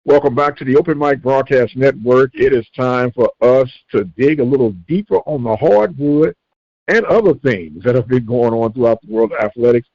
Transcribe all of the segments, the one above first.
Welcome back to the Open Mic Broadcast Network. It is time for us to dig a little deeper on the hardwood and other things that have been going on throughout the world of athletics.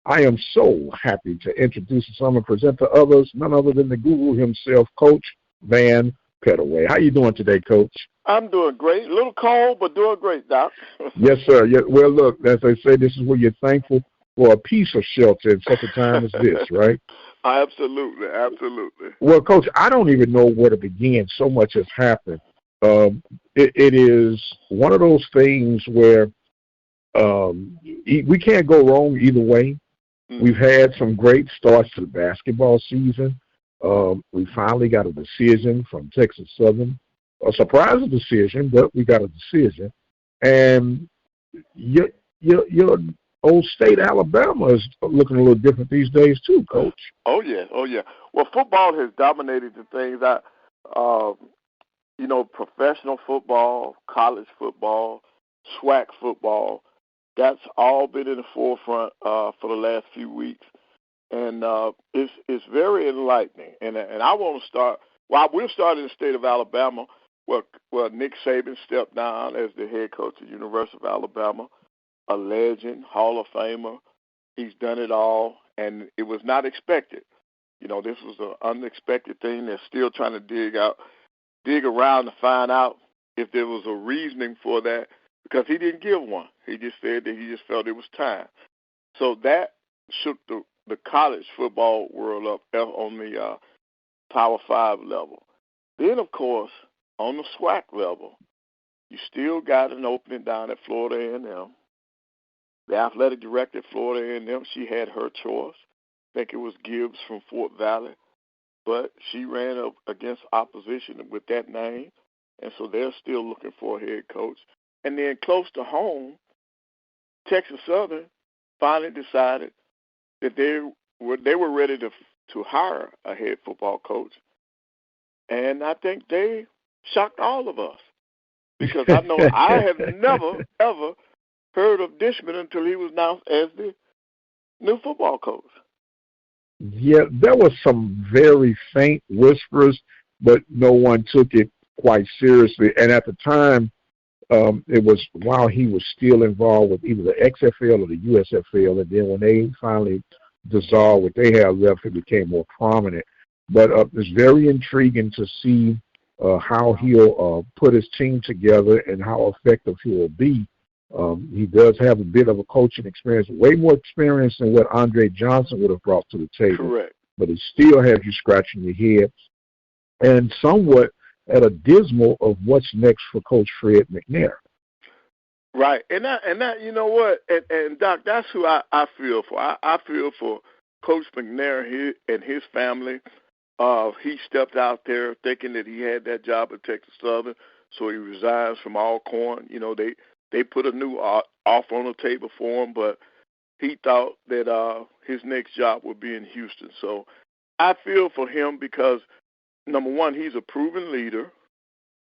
I am so happy to introduce some and present to others, none other than the guru himself, Coach Van Pettaway. How you doing today, Coach? I'm doing great. A little cold, but doing great, Doc. Yes, sir. Yeah, well, look, as I say, this is where you're thankful for a piece of shelter in such a time as this, right? Absolutely, absolutely. Well, Coach, I don't even know where to begin. So much has happened. It is one of those things where we can't go wrong either way. We've had some great starts to the basketball season. We finally got a decision from Texas Southern, a surprising decision, but we got a decision. And your old state, Alabama, is looking a little different these days too, Coach. Oh yeah. Well, football has dominated the things. Professional football, college football, swac football. That's all been in the forefront for the last few weeks, and it's very enlightening. And I want to start. Well, we'll start in the state of Alabama, where Nick Saban stepped down as the head coach at the University of Alabama, a legend, Hall of Famer. He's done it all, and it was not expected. This was an unexpected thing. They're still trying to dig around to find out if there was a reasoning for that, because he didn't give one. He just said that he just felt it was time. So that shook the college football world up on the Power 5 level. Then, of course, on the SWAC level, you still got an opening down at Florida A&M. The athletic director at Florida A&M, she had her choice. I think it was Gibbs from Fort Valley. But she ran up against opposition with that name, and so they're still looking for a head coach. And then close to home, Texas Southern finally decided that they were ready to hire a head football coach. And I think they shocked all of us, because I know I have never, ever heard of Dishman until he was announced as the new football coach. Yeah, there were some very faint whispers, but no one took it quite seriously. And at the time, it was while he was still involved with either the XFL or the USFL, and then when they finally dissolved what they had left, it became more prominent. But it's very intriguing to see how he'll put his team together and how effective he will be. He does have a bit of a coaching experience, way more experience than what Andre Johnson would have brought to the table. Correct. But it still has you scratching your head and somewhat at a dismal of what's next for Coach Fred McNair. Right, and that you know what, and Doc, that's who I feel for. I feel for Coach McNair and his family. He stepped out there thinking that he had that job at Texas Southern, so he resigns from Alcorn. They put a new offer on the table for him, but he thought that his next job would be in Houston. So I feel for him because, number one, he's a proven leader.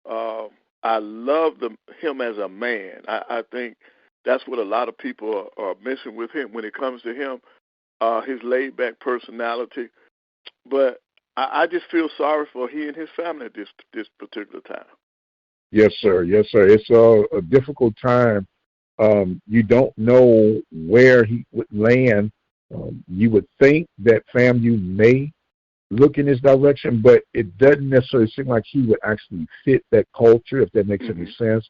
I love him as a man. I think that's what a lot of people are missing with him when it comes to him, his laid-back personality. But I just feel sorry for he and his family at this particular time. Yes, sir. Yes, sir. It's a difficult time. You don't know where he would land. You would think that FAMU may look in his direction, but it doesn't necessarily seem like he would actually fit that culture, if that makes any sense.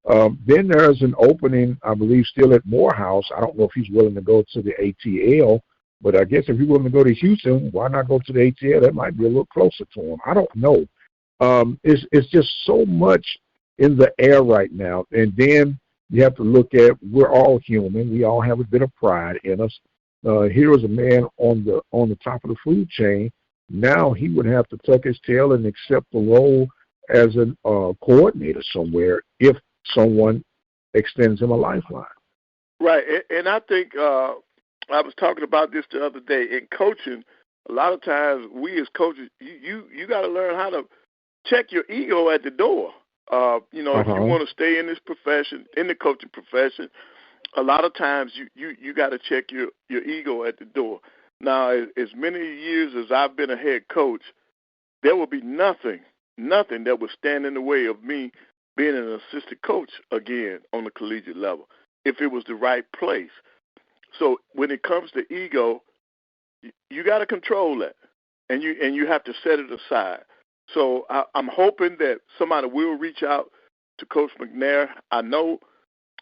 Then there's an opening, I believe, still at Morehouse. I don't know if he's willing to go to the ATL, but I guess if he's willing to go to Houston, why not go to the ATL? That might be a little closer to him. I don't know. It's just so much in the air right now. And then you have to look at, we're all human. We all have a bit of pride in us. Here is a man on the top of the food chain. Now he would have to tuck his tail and accept the role as a coordinator somewhere if someone extends him a lifeline. Right, and I think I was talking about this the other day. In coaching, a lot of times we as coaches, you got to learn how to check your ego at the door. If you want to stay in this profession, in the coaching profession, a lot of times you got to check your ego at the door. Now, as many years as I've been a head coach, there would be nothing that would stand in the way of me being an assistant coach again on the collegiate level if it was the right place. So when it comes to ego, you got to control that, and you have to set it aside. So I'm hoping that somebody will reach out to Coach McNair. I know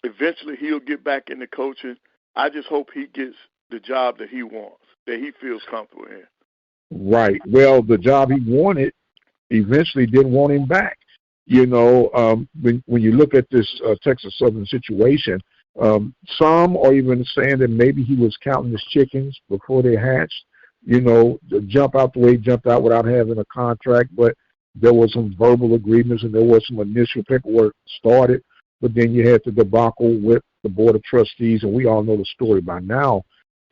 eventually he'll get back into coaching. I just hope he gets the job that he wants, that he feels comfortable in. Right. Well, the job he wanted eventually didn't want him back. When you look at this Texas Southern situation, some are even saying that maybe he was counting his chickens before they hatched. To jump out the way he jumped out without having a contract, but there was some verbal agreements and there was some initial paperwork started, but then you had the debacle with the Board of Trustees, and we all know the story by now.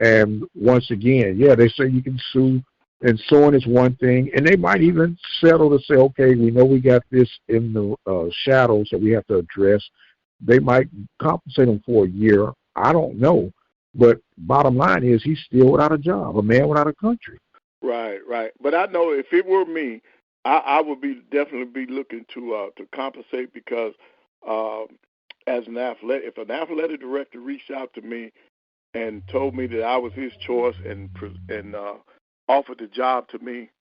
And once again, they say you can sue, and suing is one thing, and they might even settle to say, okay, we know we got this in the shadows that we have to address. They might compensate him for a year. I don't know. But bottom line is he's still without a job, a man without a country. Right. But I know if it were me, I would definitely be looking to compensate because as if an athletic director reached out to me and told me that I was his choice and offered the job to me,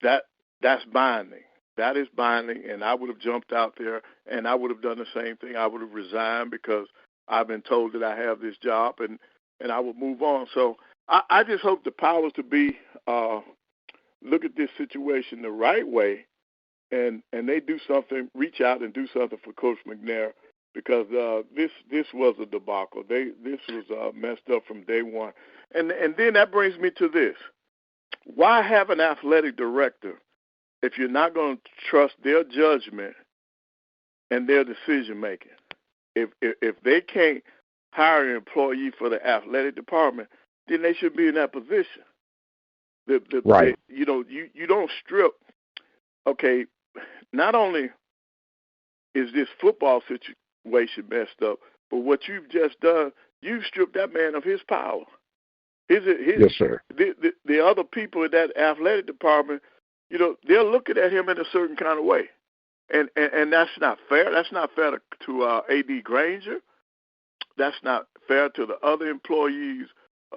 that's binding. That is binding, and I would have jumped out there and I would have done the same thing. I would have resigned because I've been told that I have this job, and I would move on. So I just hope the powers to be look at this situation the right way, and they do something, reach out and do something for Coach McNair, because this was a debacle. This was messed up from day one. And then that brings me to this. Why have an athletic director if you're not going to trust their judgment and their decision-making? If they can't hire an employee for the athletic department, then they should be in that position. Right. You don't strip. Okay, not only is this football situation messed up, but what you've just done, you've stripped that man of his power. Yes, sir. The other people in that athletic department, they're looking at him in a certain kind of way, and that's not fair. That's not fair to A.D. Granger. That's not fair to the other employees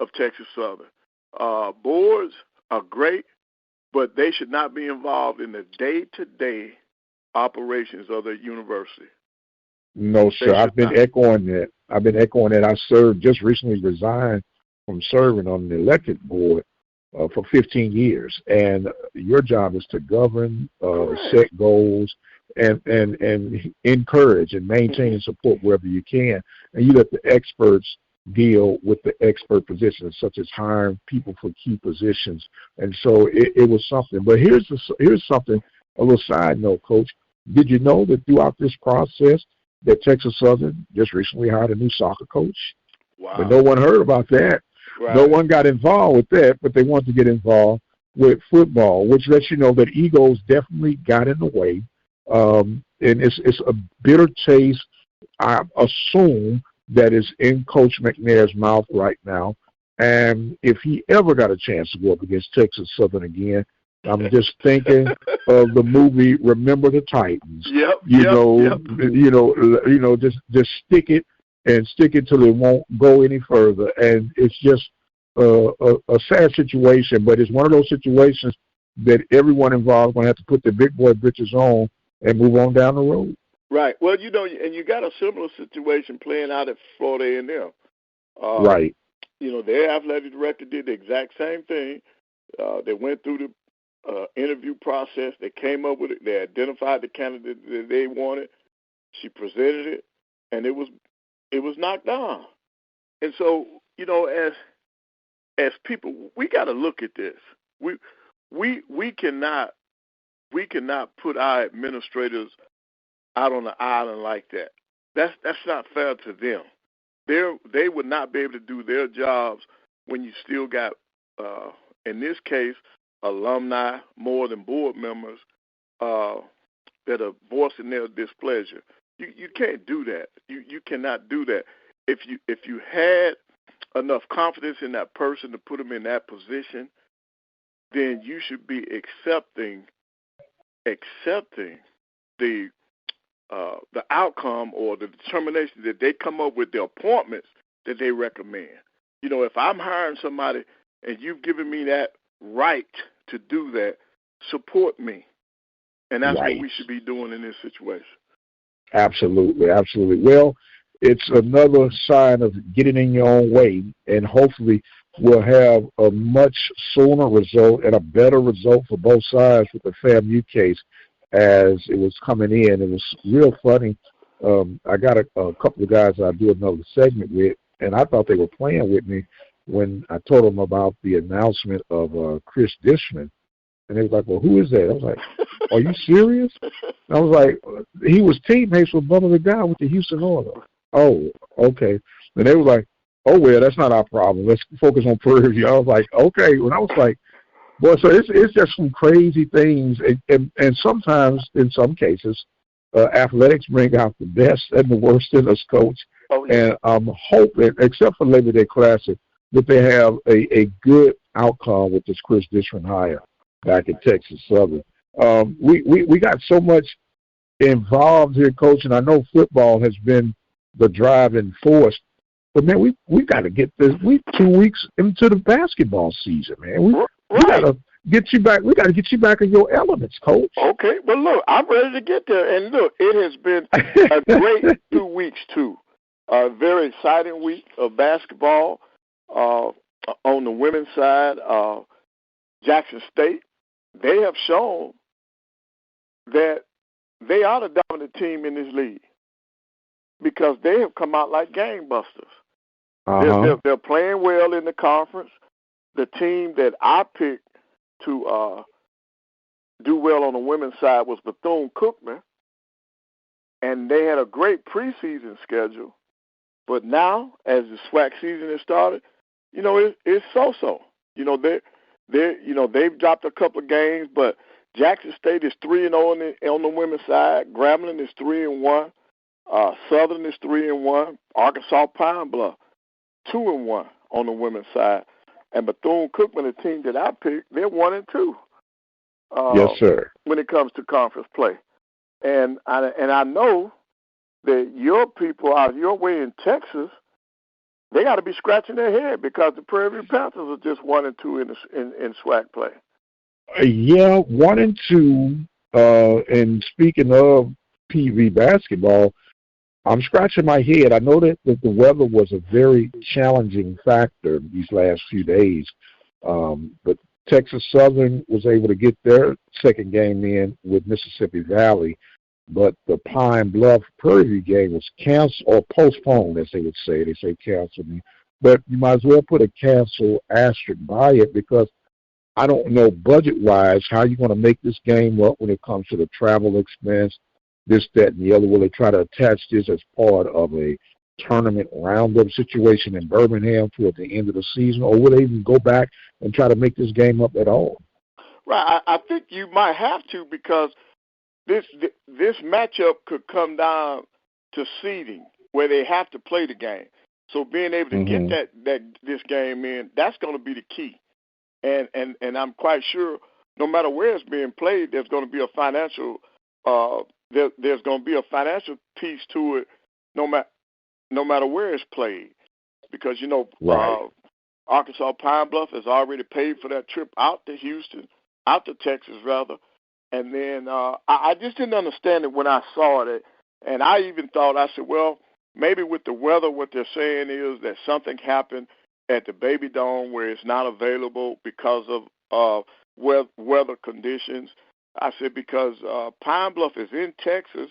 of Texas Southern. Boards are great, but they should not be involved in the day-to-day operations of the university. No, sir. I've been echoing that. I just recently resigned from serving on the elected board for 15 years, and your job is to govern, set goals, and encourage and maintain and support wherever you can, and you let the experts deal with the expert positions, such as hiring people for key positions. And so it was something. But here's something, a little side note, Coach. Did you know that throughout this process that Texas Southern just recently hired a new soccer coach? Wow. But no one heard about that. Right. No one got involved with that, but they want to get involved with football, which lets you know that egos definitely got in the way. And it's a bitter taste, I assume, that is in Coach McNair's mouth right now. And if he ever got a chance to go up against Texas Southern again, I'm just thinking of the movie Remember the Titans. Yep. Just stick it till it won't go any further. And it's just a sad situation, but it's one of those situations that everyone involved is going to have to put their big boy britches on and move on down the road. Right. Well, and you got a similar situation playing out at Florida A&M. Right. Their athletic director did the exact same thing. They went through the interview process. They came up with it. They identified the candidate that they wanted. She presented it, and it was knocked down. And so, as people, we got to look at this. We cannot put our administrators out on the island like that. That's not fair to them. They would not be able to do their jobs when you still got, in this case, alumni more than board members that are voicing their displeasure. You can't do that. You cannot do that. If you had enough confidence in that person to put them in that position, then you should be accepting accepting the outcome or the determination that they come up with, the appointments that they recommend. You know, if I'm hiring somebody and you've given me that right to do that, support me. And that's Right. what we should be doing in this situation. Absolutely, absolutely. Well, it's another sign of getting in your own way, and hopefully we'll have a much sooner result and a better result for both sides with the FAMU case as it was coming in. It was real funny. I got a couple of guys I do another segment with, and I thought they were playing with me when I told them about the announcement of Chris Dishman. And they was like, well, who is that? I was like, are you serious? And I was like, he was teammates with Bubba the Guy with the Houston Oilers. Oh, okay. And they were like, oh, well, that's not our problem. Let's focus on Prairie View. I was like, okay. And I was like, boy, so it's just some crazy things. And sometimes, in some cases, athletics bring out the best and the worst in us, Coach. Oh, yeah. And I'm hoping, except for Labor Day Classic, that they have a good outcome with this Chris Dishman hire back at Texas Southern. We got so much involved here, Coach, and I know football has been the driving force. But, man, we got to get this. We 2 weeks into the basketball season, man. We got to get you back. We got to get you back in your elements, Coach. Okay. Well, look, I'm ready to get there. And, look, it has been a great 2 weeks, too. A very exciting week of basketball on the women's side. Jackson State, they have shown that they are the dominant team in this league because they have come out like gangbusters. They're playing well in the conference. The team that I picked to do well on the women's side was Bethune-Cookman, and they had a great preseason schedule. But now, as the SWAC season has started, you know, it's so-so. You know, they've dropped a couple of games, but Jackson State is 3-0 on the women's side. Grambling is 3-1. Southern is 3-1. Arkansas Pine Bluff 2-1 on the women's side. And Bethune-Cookman, the team that I picked, they're 1-2. Yes, sir. When it comes to conference play, and I know that your people out your way in Texas, they got to be scratching their head because the Prairie View Panthers are just 1-2 in SWAC play. Yeah, 1-2. And speaking of PV basketball, I'm scratching my head. I know that the weather was a very challenging factor these last few days, but Texas Southern was able to get their second game in with Mississippi Valley, but the Pine Bluff Prairie View game was canceled or postponed, as they would say. They say canceled. But you might as well put a cancel asterisk by it because I don't know budget-wise how you're going to make this game up when it comes to the travel expense, this, that, and the other. Will they try to attach this as part of a tournament roundup situation in Birmingham toward the end of the season, or will they even go back and try to make this game up at all? Right. I think you might have to because this matchup could come down to seeding where they have to play the game. So being able to get this game in, that's going to be the key. And I'm quite sure no matter where it's being played, there's going to be a financial there's going to be a financial piece to it no matter where it's played, because Arkansas Pine Bluff has already paid for that trip out to Texas rather, and then I just didn't understand it when I saw it, and I even thought, I said, well, maybe with the weather, what they're saying is that something happened at the Baby Dome where it's not available because of weather conditions. I said because Pine Bluff is in Texas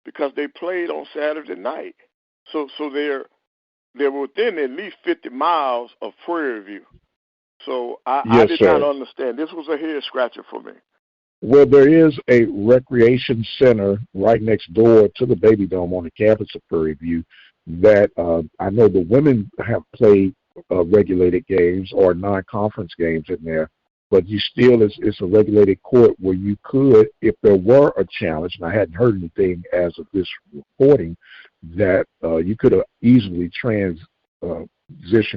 because they played on Saturday night. So they're within at least 50 miles of Prairie View. So I did not understand. This was a head scratcher for me. Well, there is a recreation center right next door to the Baby Dome on the campus of Prairie View that I know the women have played regulated games or non-conference games in there, but you still, it's a regulated court where you could, if there were a challenge, and I hadn't heard anything as of this reporting, that you could have easily transitioned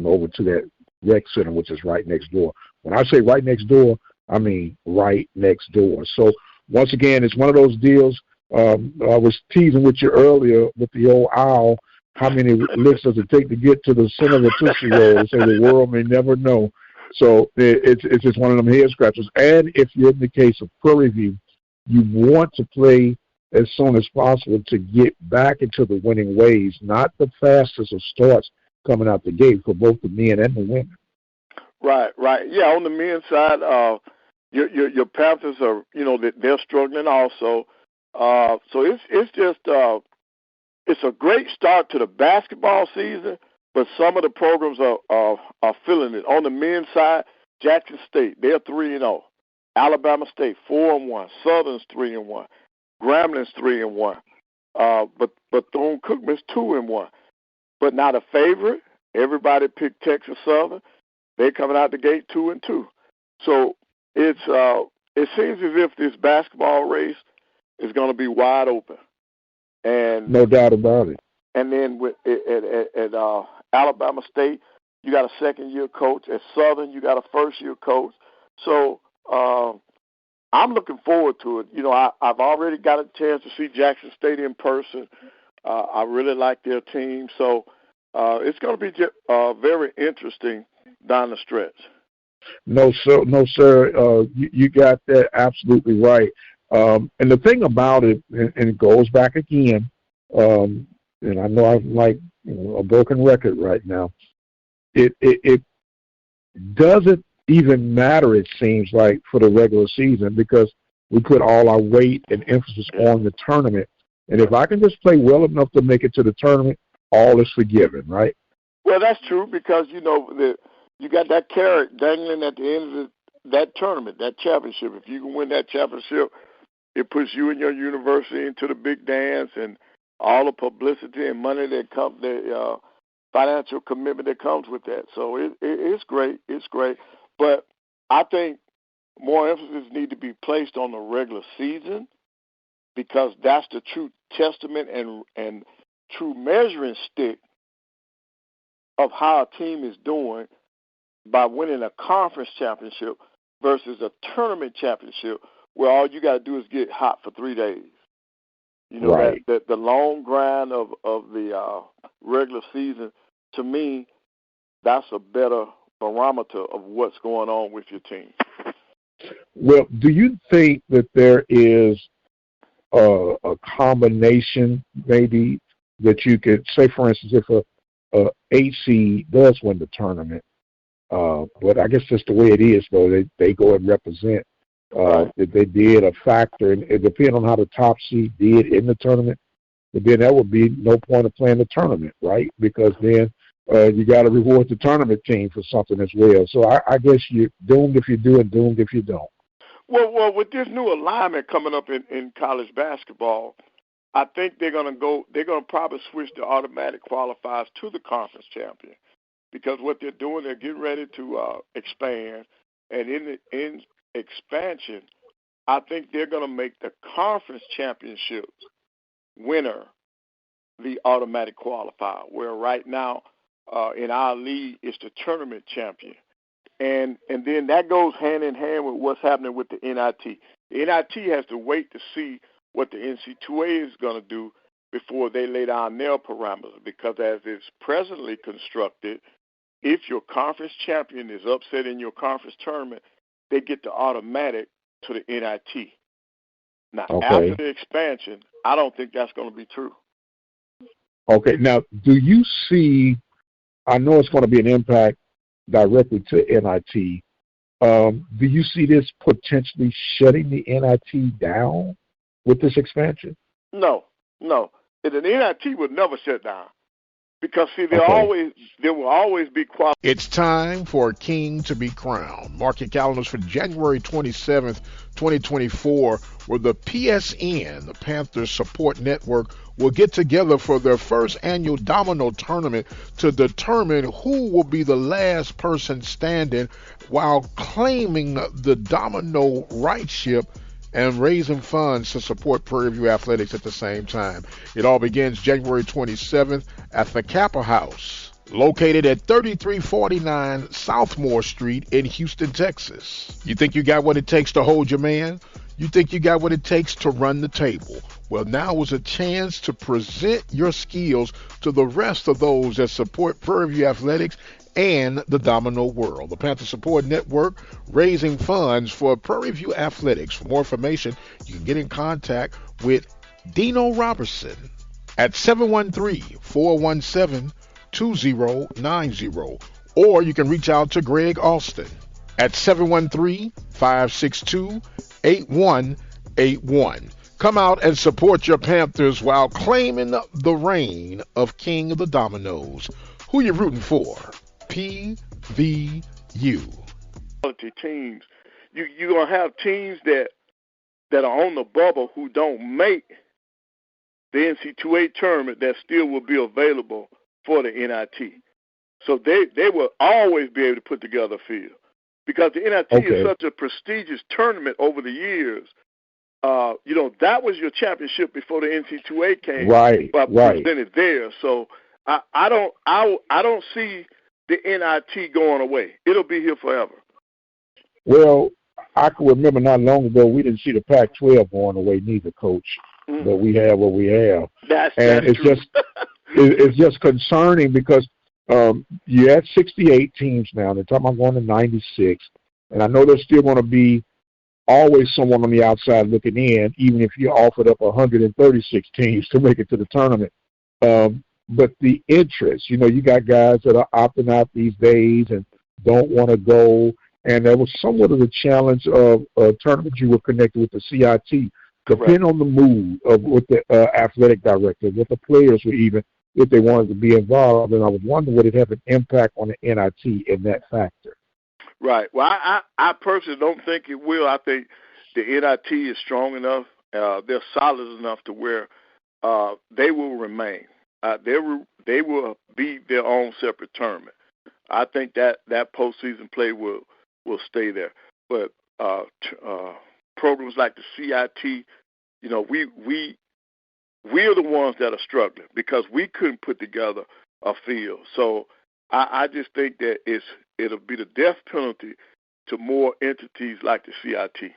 over to that rec center, which is right next door. When I say right next door, I mean right next door. So once again, it's one of those deals. I was teasing with you earlier with the old owl. How many licks does it take to get to the center of a Tootsie Roll? They say the world may never know. So it's just one of them head scratchers. And if you're in the case of Prairie View, you want to play as soon as possible to get back into the winning ways, not the fastest of starts coming out the gate for both the men and the women. Right. Yeah, on the men's side, your Panthers are, they're struggling also. So it's just it's a great start to the basketball season, but some of the programs are feeling it. On the men's side, Jackson State, they're 3-0. Alabama State 4-1. Southern's 3-1. Gramblin's 3-1. But Bethune-Cookman's 2-1. But not a favorite. Everybody picked Texas Southern. They're coming out the gate 2-2. So it seems as if this basketball race is going to be wide open. And no doubt about it. And then at Alabama State, you got a second-year coach. At Southern, you got a first-year coach. So I'm looking forward to it. I've already got a chance to see Jackson State in person. I really like their team. So it's going to be very interesting down the stretch. No, sir. You got that absolutely right. And the thing about it, and it goes back again, and I know I'm like a broken record right now. It doesn't even matter, it seems like, for the regular season, because we put all our weight and emphasis on the tournament. And if I can just play well enough to make it to the tournament, all is forgiven, right? Well, that's true, because you got that carrot dangling at the end of that tournament, that championship. If you can win that championship, it puts you and your university into the big dance and all the publicity and money that comes, the financial commitment that comes with that. So it's great. It's great. But I think more emphasis needs to be placed on the regular season, because that's the true testament and true measuring stick of how a team is doing by winning a conference championship versus a tournament championship, where all you got to do is get hot for 3 days. Right. The long grind of the regular season, to me, that's a better barometer of what's going on with your team. Well, do you think that there is a combination maybe that you could say, for instance, if a 8 seed does win the tournament, but I guess that's the way it is, though, they go and represent. If they did a factor, and it depends on how the top seed did in the tournament, but then that would be no point of playing the tournament, right? Because then you got to reward the tournament team for something as well. So I guess you're doomed if you do and doomed if you don't. Well, with this new alignment coming up in college basketball, I think they're going to probably switch the automatic qualifiers to the conference champion, because what they're doing, they're getting ready to expand, and in expansion, I think they're going to make the conference championships winner the automatic qualifier, where right now in our league it's the tournament champion. And then that goes hand in hand with what's happening with the NIT. The NIT has to wait to see what the NC2A is going to do before they lay down their parameters, because as it's presently constructed, if your conference champion is upset in your conference tournament, they get the automatic to the NIT. Now, after the expansion, I don't think that's going to be true. Okay. Now, do you see, I know it's going to be an impact directly to NIT. Do you see this potentially shutting the NIT down with this expansion? No. The NIT would never shut down, because, see, there will always be quality. It's time for a king to be crowned. Mark your calendars for January 27th, 2024, where the PSN, the Panthers Support Network, will get together for their first annual domino tournament to determine who will be the last person standing while claiming the domino rightship and raising funds to support Prairie View Athletics at the same time. It all begins January 27th at the Kappa House, located at 3349 Southmore Street in Houston, Texas. You think you got what it takes to hold your man? You think you got what it takes to run the table. Well, now is a chance to present your skills to the rest of those that support Prairie View Athletics and the Domino World. The Panther Support Network raising funds for Prairie View Athletics. For more information, you can get in contact with Dino Robertson at 713-417-2090, or you can reach out to Greg Alston at 713-562-8181. Come out and support your Panthers while claiming the reign of King of the Dominoes. Who you rooting for? PVU. Teams, you're going to have teams that are on the bubble who don't make the NC2A tournament that still will be available for the NIT. So they will always be able to put together a field because the NIT is such a prestigious tournament over the years. That was your championship before the NC2A came. Right. Presented there. So I don't see the NIT going away. It'll be here forever. Well, I can remember not long ago we didn't see the Pac-12 going away neither, Coach. Mm-hmm. But we have what we have. That's it's true. it's just concerning because you had 68 teams now. They're talking about going to 96, and I know there's still going to be always someone on the outside looking in, even if you offered up 136 teams to make it to the tournament. But the interest, you got guys that are opting out these days and don't want to go. And there was somewhat of a challenge of a tournament you were connected with the CIT, depending on the mood of with the athletic director, with the players were even, if they wanted to be involved. And I was wondering would it have an impact on the NIT in that factor? Right. Well, I personally don't think it will. I think the NIT is strong enough. They're solid enough to where they will remain. They will be their own separate tournament. I think that postseason play will stay there. But programs like the CIT, we're the ones that are struggling because we couldn't put together a field. So I just think that it'll be the death penalty to more entities like the CIT.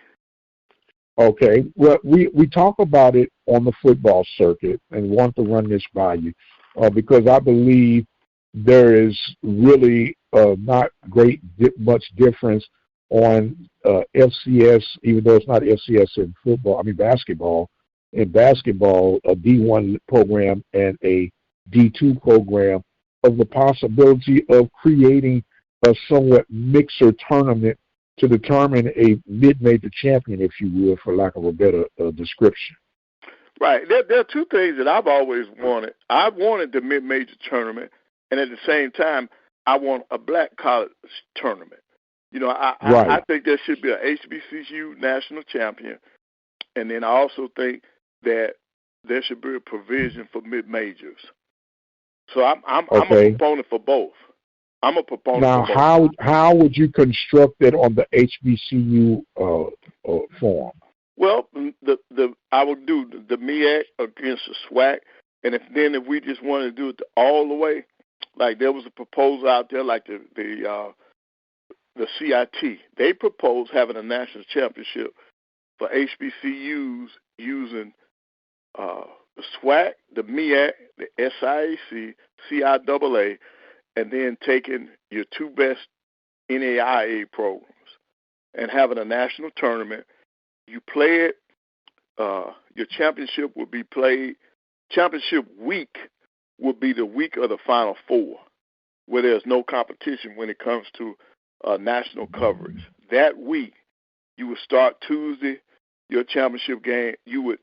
Okay. Well, we talk about it on the football circuit and want to run this by you because I believe there is really not much difference on FCS, even though it's not FCS in football, basketball. In basketball, a D1 program and a D2 program, of the possibility of creating a somewhat mixer tournament to determine a mid-major champion, if you will, for lack of a better description. Right. There are two things that I've always wanted. I wanted the mid-major tournament, and at the same time, I want a black college tournament. I think there should be a HBCU national champion, and then I also think that there should be a provision for mid-majors. So I'm a proponent for both. I'm a proponent for both. Now, how would you construct it on the HBCU form? Well, I would do the MEAC against the SWAC, and if we just wanted to do it all the way, like there was a proposal out there, like the CIT, they proposed having a national championship for HBCUs using the SWAC, the MEAC, the SIAC, CIAA, and then taking your two best NAIA programs and having a national tournament. You play it. Your championship will be played. Championship week will be the week of the Final Four, where there's no competition when it comes to national coverage. That week, you would start Tuesday. Your championship game, your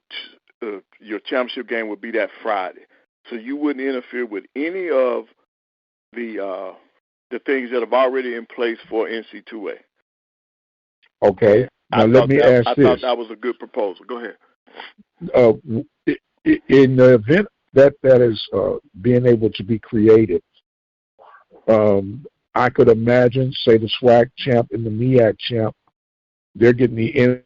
championship game would be that Friday. So you wouldn't interfere with any of the things that have already in place for NC2A. Okay. Now let me ask this. I thought that was a good proposal. Go ahead. In the event that is being able to be created, I could imagine, say, the SWAC champ and the MEAC champ, they're getting the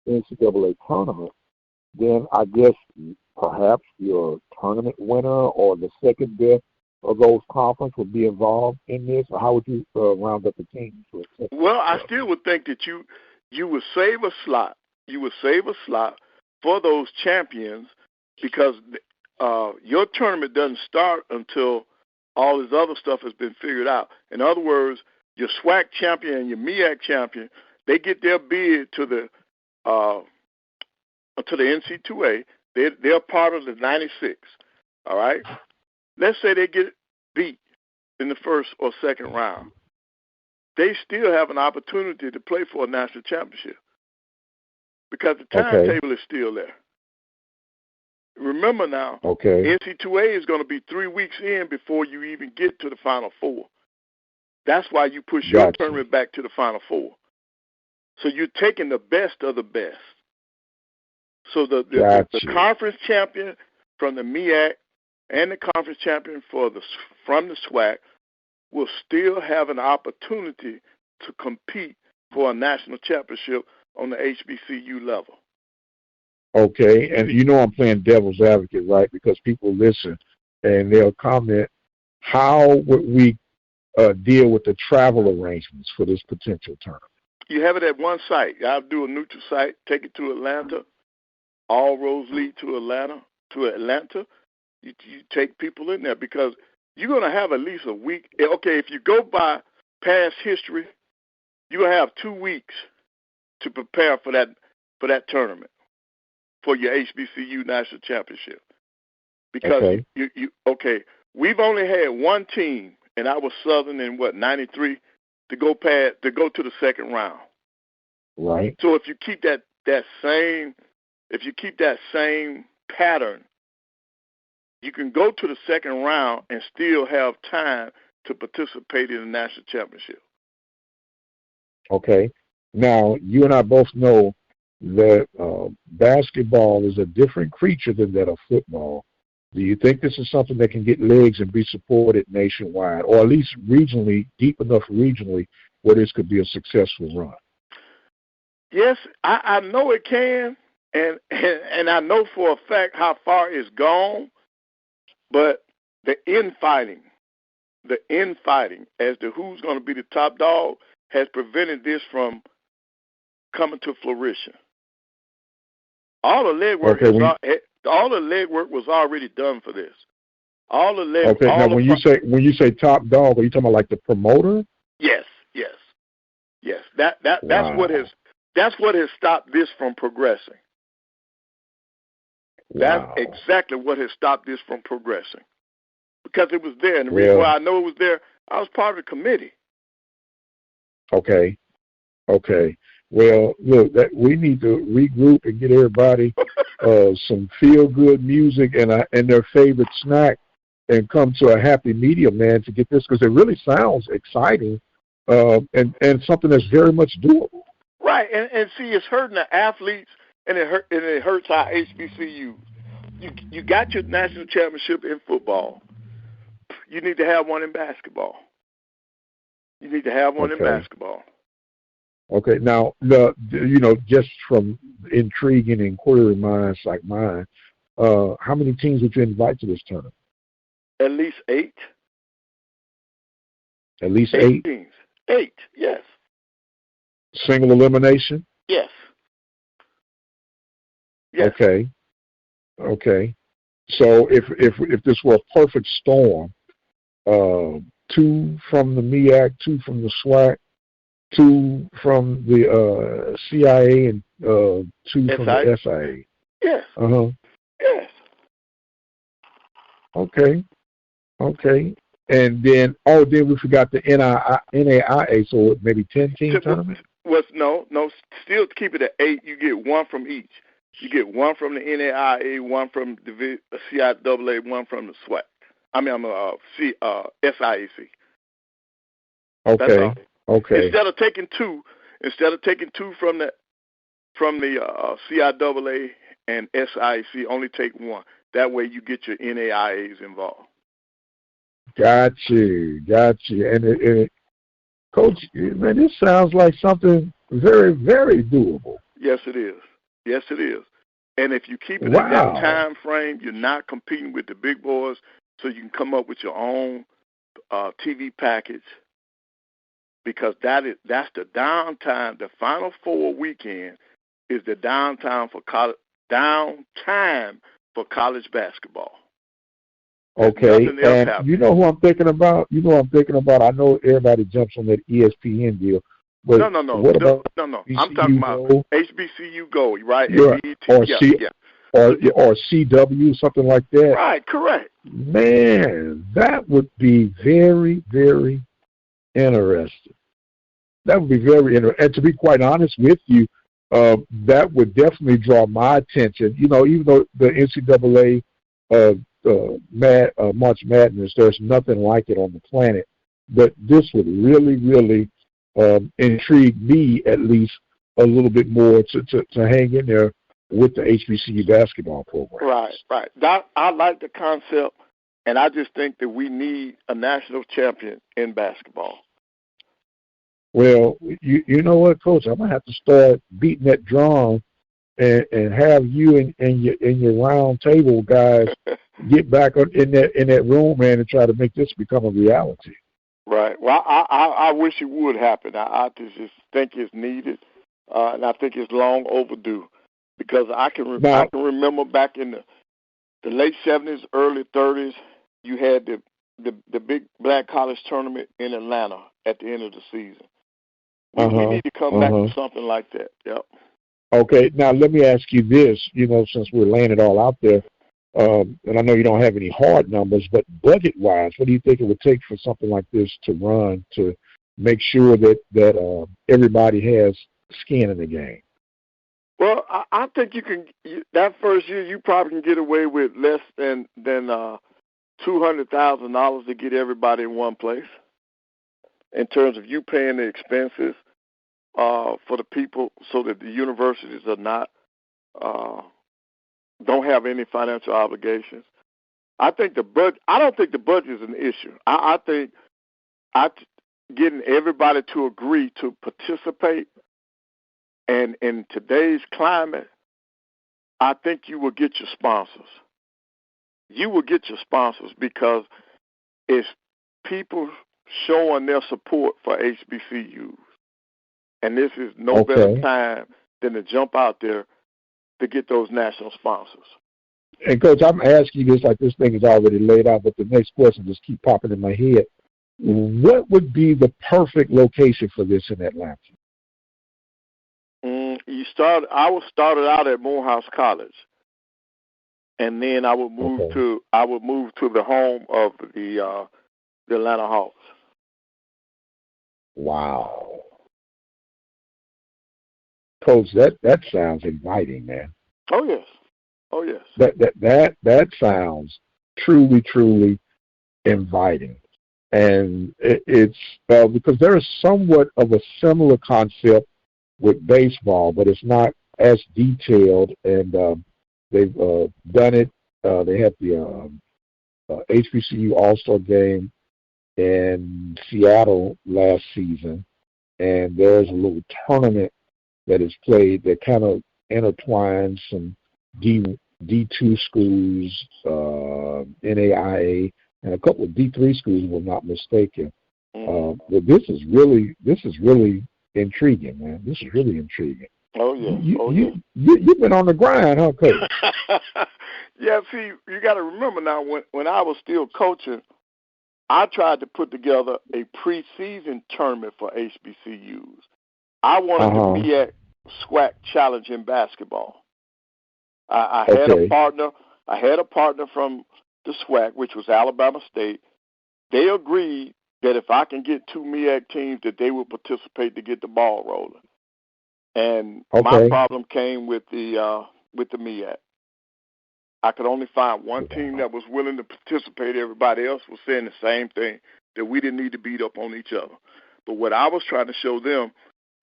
NCAA tournament. Then I guess perhaps your tournament winner or the second best of those conference would be involved in this? Or how would you round up the teams? Well, I still would think that you would save a slot. You would save a slot for those champions because your tournament doesn't start until all this other stuff has been figured out. In other words, your SWAC champion and your MEAC champion, they get their bid to the NC2A. They're part of the 96. All right. Let's say they get beat in the first or second round. They still have an opportunity to play for a national championship because the timetable is still there. Remember now, NC2A is going to be 3 weeks in before you even get to the Final Four. That's why you push your tournament back to the Final Four. So you're taking the best of the best. So the conference champion from the MEAC and the conference champion from the SWAC will still have an opportunity to compete for a national championship on the HBCU level. Okay, and you know I'm playing devil's advocate, right? Because people listen and they'll comment, how would we deal with the travel arrangements for this potential tournament? You have it at one site. I'll do a neutral site, take it to Atlanta. All roads lead to Atlanta. You take people in there because you're going to have at least a week. Okay, if you go by past history, you're going to have 2 weeks to prepare for that tournament, for your HBCU national championship. Because we've only had one team, and I was Southern in 93 to go to the second round. Right. So if you keep that same pattern, you can go to the second round and still have time to participate in the national championship. Okay. Now, you and I both know that basketball is a different creature than that of football. Do you think this is something that can get legs and be supported nationwide, or at least regionally, deep enough regionally, where this could be a successful run? Yes, I know it can, and I know for a fact how far it's gone, but the infighting as to who's going to be the top dog has prevented this from coming to fruition. All the legwork was already done for this. All the leg. Okay. Now, when you say top dog, are you talking about like the promoter? Yes. That's what has stopped this from progressing. Wow. That's exactly what has stopped this from progressing. Because it was there, and the reason why I know it was there, I was part of the committee. Okay. Well, look, we need to regroup and get everybody some feel-good music and their favorite snack, and come to a happy medium, man, to get this, because it really sounds exciting and something that's very much doable. Right, and see, it's hurting the athletes, and it hurts our HBCU. You got your national championship in football. You need to have one in basketball. Okay, now just from intriguing inquiry minds like mine, how many teams would you invite to this tournament? At least 8. At least 8 teams. 8, yes. Single elimination? Yes. Okay. So if this were a perfect storm, 2 from the MEAC, 2 from the SWAC, 2 from the CIA, and 2 from the SIA. Yes. Yes. Okay. And then we forgot the NAIA, so maybe 10-team tournament? No, still keep it at 8. You get 1 from each. You get 1 from the NAIA, 1 from the CIAA, 1 from the SWAC. SIAC. Okay. Instead of taking 2 from the CIAA and SIAC, only take 1. That way you get your NAIAs involved. Got you. And Coach, man, this sounds like something very, very doable. Yes, it is. And if you keep it at that time frame, you're not competing with the big boys, so you can come up with your own TV package. because that's the downtime. The Final Four weekend is the downtime for college basketball. Okay, and you know who I'm thinking about? I know everybody jumps on that ESPN deal. But no. What about I'm talking about HBCU Go, right? Or CW, something like that. Right, correct. Man, that would be very, very interesting. That would be very interesting. And to be quite honest with you, that would definitely draw my attention. You know, even though the NCAA March Madness, there's nothing like it on the planet. But this would really, really intrigue me at least a little bit more to hang in there with the HBCU basketball program. Right. I like the concept, and I just think that we need a national champion in basketball. Well, you know what, Coach? I'm gonna have to start beating that drum and have you and your round table guys get back in that room, man, and try to make this become a reality. Right. Well, I wish it would happen. I just think it's needed, and I think it's long overdue. Because I can remember back in the late 70s, early 30s, you had the big black college tournament in Atlanta at the end of the season. We need to come back to something like that. Yep. Okay, now let me ask you this. You know, since we're laying it all out there, and I know you don't have any hard numbers, but budget-wise, what do you think it would take for something like this to run to make sure that everybody has skin in the game? Well, I think that first year you probably can get away with less than $200,000 to get everybody in one place. In terms of you paying the expenses for the people, so that the universities are not don't have any financial obligations. I think I don't think the budget is an issue. I think getting everybody to agree to participate. And in today's climate, I think you will get your sponsors. You will get your sponsors because it's people showing their support for HBCUs. And this is no better time than to jump out there to get those national sponsors. And, Coach, I'm asking you this like this thing is already laid out, but the next question just keep popping in my head. What would be the perfect location for this in Atlanta? I was started out at Morehouse College, and then I would move to the home of the Atlanta Hawks. Wow, Coach, that sounds inviting, man. Oh yes. That sounds truly inviting, and it's because there is somewhat of a similar concept with baseball, but it's not as detailed, and they've done it. They had the HBCU All-Star game in Seattle last season, and there's a little tournament that is played that kind of intertwines some D2 schools, NAIA, and a couple of D3 schools, if I'm not mistaken. But this is really intriguing, man. This is really intriguing. Oh yeah. You've been on the grind, huh, Coach? Yeah. See, you got to remember now. When I was still coaching, I tried to put together a preseason tournament for HBCUs. I wanted the MEAC SWAC Challenge in basketball. I had a partner. I had a partner from the SWAC, which was Alabama State. They agreed that if I can get two MEAC teams, that they would participate to get the ball rolling. And my problem came with the MEAC. I could only find one team that was willing to participate. Everybody else was saying the same thing, that we didn't need to beat up on each other. But what I was trying to show them,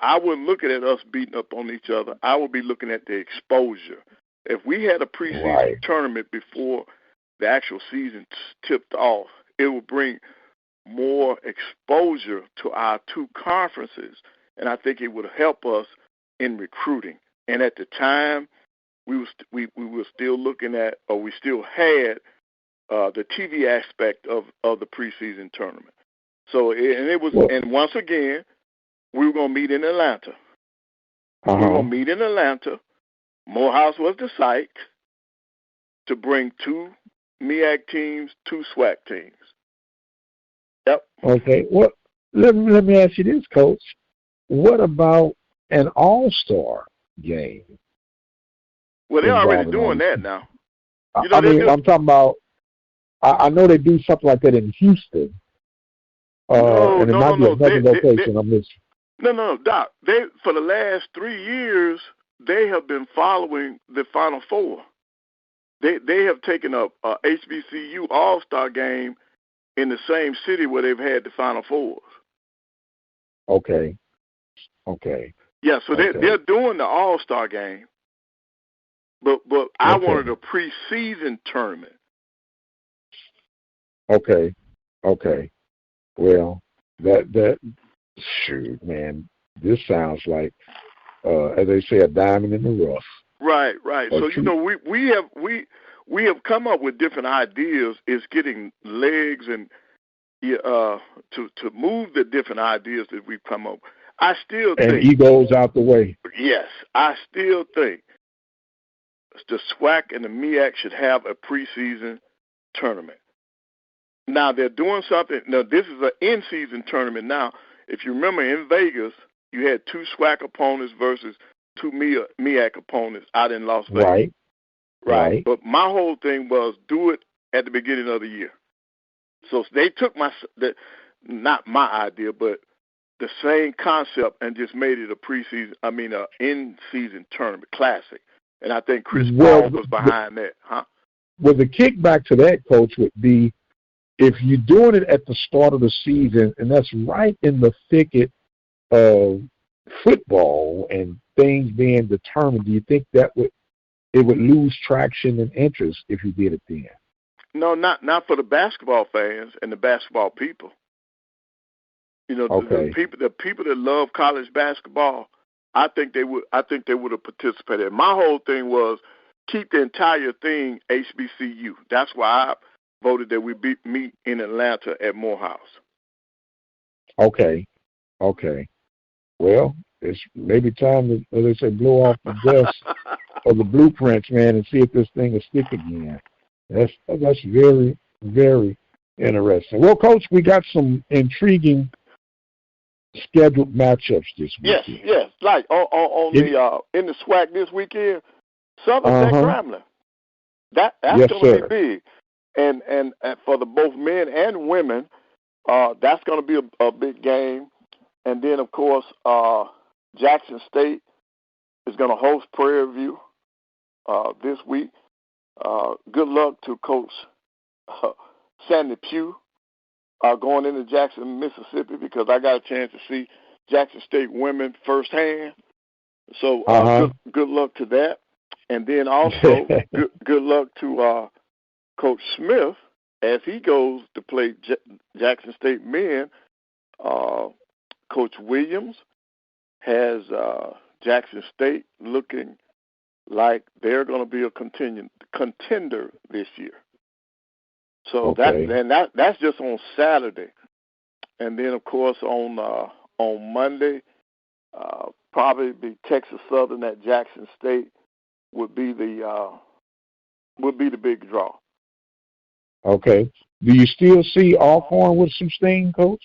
I wasn't looking at us beating up on each other. I would be looking at the exposure. If we had a preseason tournament before the actual season tipped off, it would bring more exposure to our two conferences, and I think it would help us in recruiting. And at the time, we were still looking at, or we still had the TV aspect of the preseason tournament. So, and once again, we were going to meet in Atlanta. We were Uh-huh. going to meet in Atlanta. Morehouse was the site to bring 2 MEAC teams, 2 SWAC teams. Yep. Okay. Well, let me ask you this, Coach. What about an all-star game? Well, they're already involving all doing these that people? now. You know, I mean, I'm talking about. I know they do something like that in Houston, and it might be another location. I'm missing. No, Doc. They for the last 3 years they have been following the Final Four. They have taken a HBCU All-Star game in the same city where they've had the Final Fours. Okay. Yeah, so Okay. they're doing the All-Star game, but I wanted a preseason tournament. Okay. Well, that shoot, man, this sounds like, as they say, a diamond in the rough. Right. So you know, we have come up with different ideas. It's getting legs and to move the different ideas that we've come up. I still think, and egos out the way. Yes, I still think the SWAC and the MEAC should have a preseason tournament. Now they're doing something. Now this is an in-season tournament. Now, if you remember in Vegas, you had 2 SWAC opponents versus 2 MEAC opponents out in Las Vegas. Right. But my whole thing was do it at the beginning of the year. So they took not my idea, but the same concept and just made it a in-season tournament, classic. And I think Chris Paul was behind that, huh? Well, the kickback to that, Coach, would be if you're doing it at the start of the season, and that's right in the thicket of football and things being determined, do you think that it would lose traction and interest if you did it then? No, not for the basketball fans and the basketball people. You know, the people that love college basketball, I think they would have participated. My whole thing was keep the entire thing HBCU. That's why I voted that we meet in Atlanta at Morehouse. Okay. Well, it's maybe time to, as they say, blow off the dust of the blueprints, man, and see if this thing will stick again. That's very, very interesting. Well, Coach, we got some intriguing scheduled matchups this weekend. Yes. Like on in the SWAC this weekend, Southern Tech Grambling. That's going to be big, and for the both men and women, that's going to be a big game. And then of course, Jackson State is going to host Prairie View this week. Good luck to Coach Sandy Pugh going into Jackson, Mississippi, because I got a chance to see Jackson State women firsthand. So good luck to that. And then also good luck to Coach Smith as he goes to play Jackson State men. Coach Williams has Jackson State looking like they're going to be a contender this year. So that's just on Saturday, and then of course on Monday, probably be Texas Southern at Jackson State would be the big draw. Okay. Do you still see Alcorn with some steam, Coach?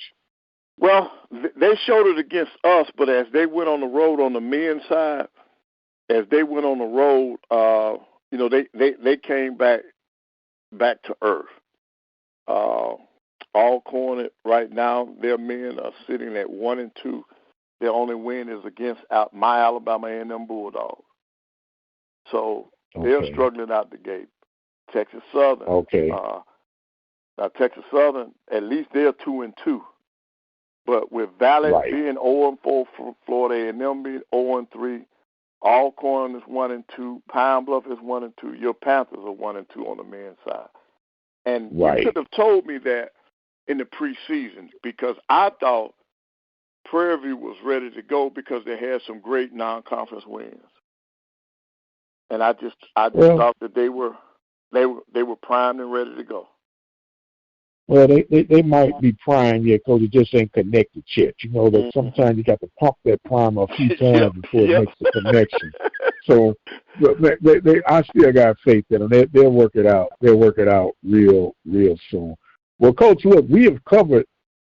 Well, they showed it against us, but as they went on the road on the men's side, they came back to earth. Alcorn right now, their men are sitting at 1-2. Their only win is against my Alabama A&M Bulldogs. So they're struggling out the gate. Texas Southern. Now Texas Southern, at least they're 2-2. But with Valley being 0-4 for Florida A&M being 0-3, Alcorn is 1-2, Pine Bluff is 1-2. Your Panthers are 1-2 on the men's side. And you could have told me that in the preseason because I thought Prairie View was ready to go because they had some great non-conference wins, and I just thought that they were primed and ready to go. Well, they might be prime yet because it just ain't connected yet. You know that sometimes you got to pump that primer a few times before it makes the connection. So I still got faith in them. They'll work it out. They'll work it out real soon. Well, Coach, look, we have covered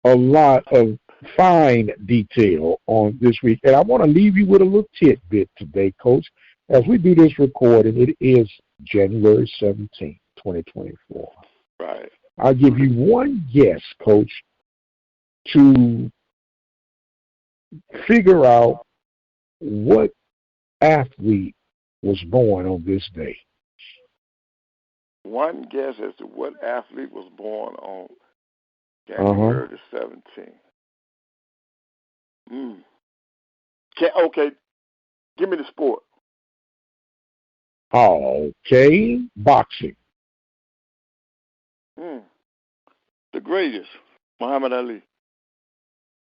a lot of fine detail on this week, and I want to leave you with a little tidbit today, Coach. As we do this recording, it is January 17th, 2024. Right. I'll give you one guess, Coach, to figure out what athlete was born on this day. One guess as to what athlete was born on January the 17th. Okay, give me the sport. Okay, boxing. The greatest, Muhammad Ali.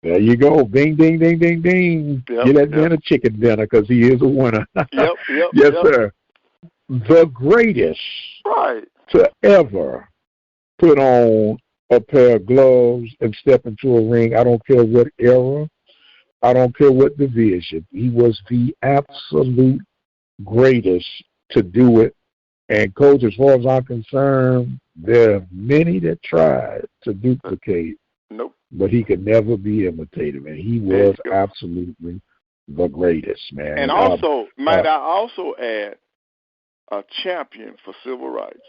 There you go. Ding, ding, ding, ding, ding. Get that man a chicken dinner because he is a winner. Yes, sir. The greatest to ever put on a pair of gloves and step into a ring. I don't care what era. I don't care what division. He was the absolute greatest to do it. And, Coach, as far as I'm concerned, there are many that tried to duplicate, but he could never be imitated, man. He was absolutely the greatest, man. And also, might I also add, a champion for civil rights.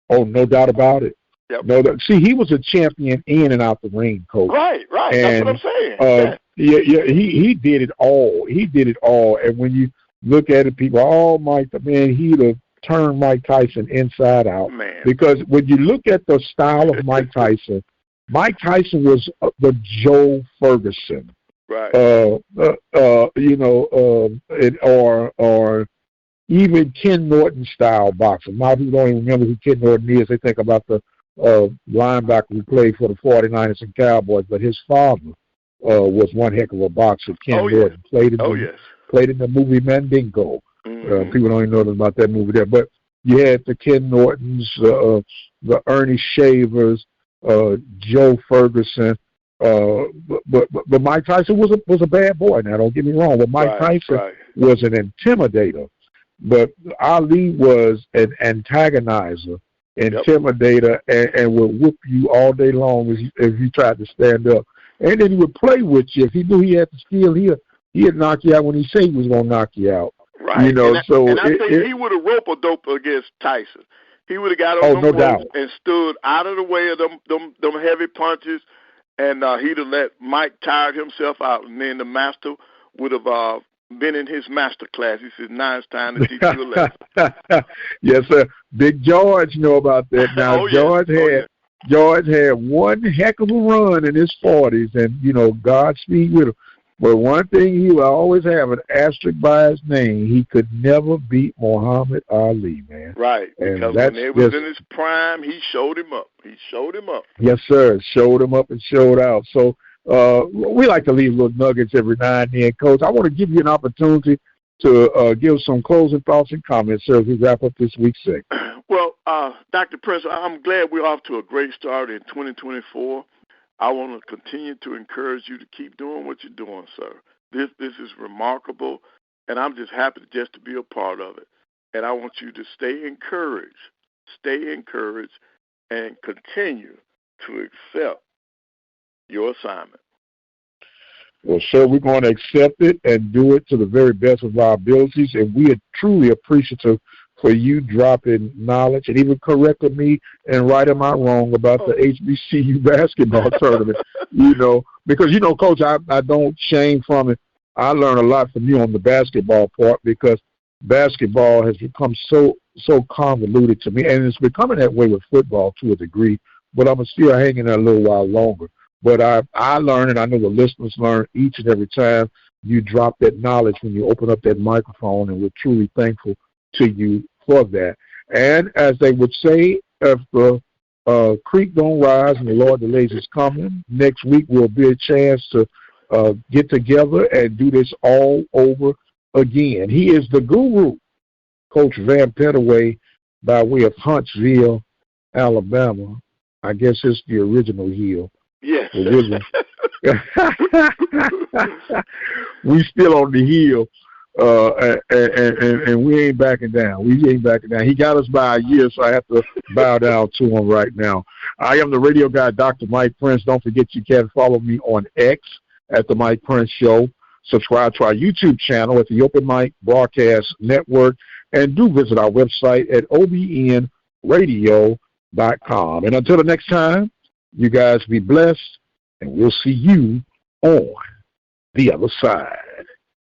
Oh, no doubt about it. Yep. See, he was a champion in and out the ring, Coach. Right. And, that's what I'm saying. He did it all. He did it all. And when you look at it, people, he'd have turned Mike Tyson inside out. Man. Because when you look at the style of Mike Tyson was the Joe Ferguson. Right. Or even Ken Norton style boxer. A lot of people don't even remember who Ken Norton is. They think about the linebacker who played for the 49ers and Cowboys, but his father was one heck of a boxer. Ken Norton played in the movie Mandingo. People don't even know about that movie there. But you had the Ken Nortons, the Ernie Shavers, Joe Ferguson. But Mike Tyson was a bad boy. Now, don't get me wrong. But Mike Tyson was an intimidator. But Ali was an antagonizer, intimidator, and would whoop you all day long if you tried to stand up. And then he would play with you. If he knew he had the skill, he'd knock you out when he said he was going to knock you out. Right. You know, and I think he would have rope-a-dope against Tyson. He would have got on the ropes and stood out of the way of them heavy punches, and he'd have let Mike tire himself out, and then the master would have been in his master class. He said, now it's time to teach you a lesson. Yes, sir. Big George know about that. Now, George had one heck of a run in his 40s, and, Godspeed with him. But one thing he would always have an asterisk by his name. He could never beat Muhammad Ali, man. Right, because when he was in his prime, he showed him up. Yes, sir. Showed him up and showed out. So we like to leave little nuggets every now and then. Coach, I want to give you an opportunity to give some closing thoughts and comments, sir, as we wrap up this week's segment. Well, Dr. Prince, I'm glad we're off to a great start in 2024. I want to continue to encourage you to keep doing what you're doing, sir. This is remarkable, and I'm just happy to be a part of it. And I want you to stay encouraged, and continue to accept your assignment. Well, sir, we're going to accept it and do it to the very best of our abilities, and we are truly appreciative for you dropping knowledge and even correcting me and righting my wrong about the HBCU basketball tournament, because, Coach, I don't shame from it. I learn a lot from you on the basketball part because basketball has become so convoluted to me, and it's becoming that way with football to a degree, but I'm still hanging there a little while longer. But I learn, and I know the listeners learn each and every time you drop that knowledge when you open up that microphone, and we're truly thankful to you for that. And as they would say, if the creek don't rise and the Lord delays his coming, next week will be a chance to get together and do this all over again. He is the guru, Coach Van Pettaway, by way of Huntsville, Alabama. I guess it's the original heel. Yeah. We still on the heel, and we ain't backing down. We ain't backing down. He got us by a year, so I have to bow down to him right now. I am the radio guy, Dr. Mike Prince. Don't forget you can follow me on X at the Mike Prince Show. Subscribe to our YouTube channel at the Open Mic Broadcast Network, and do visit our website at obnradio.com. And until the next time, you guys be blessed, and we'll see you on the other side.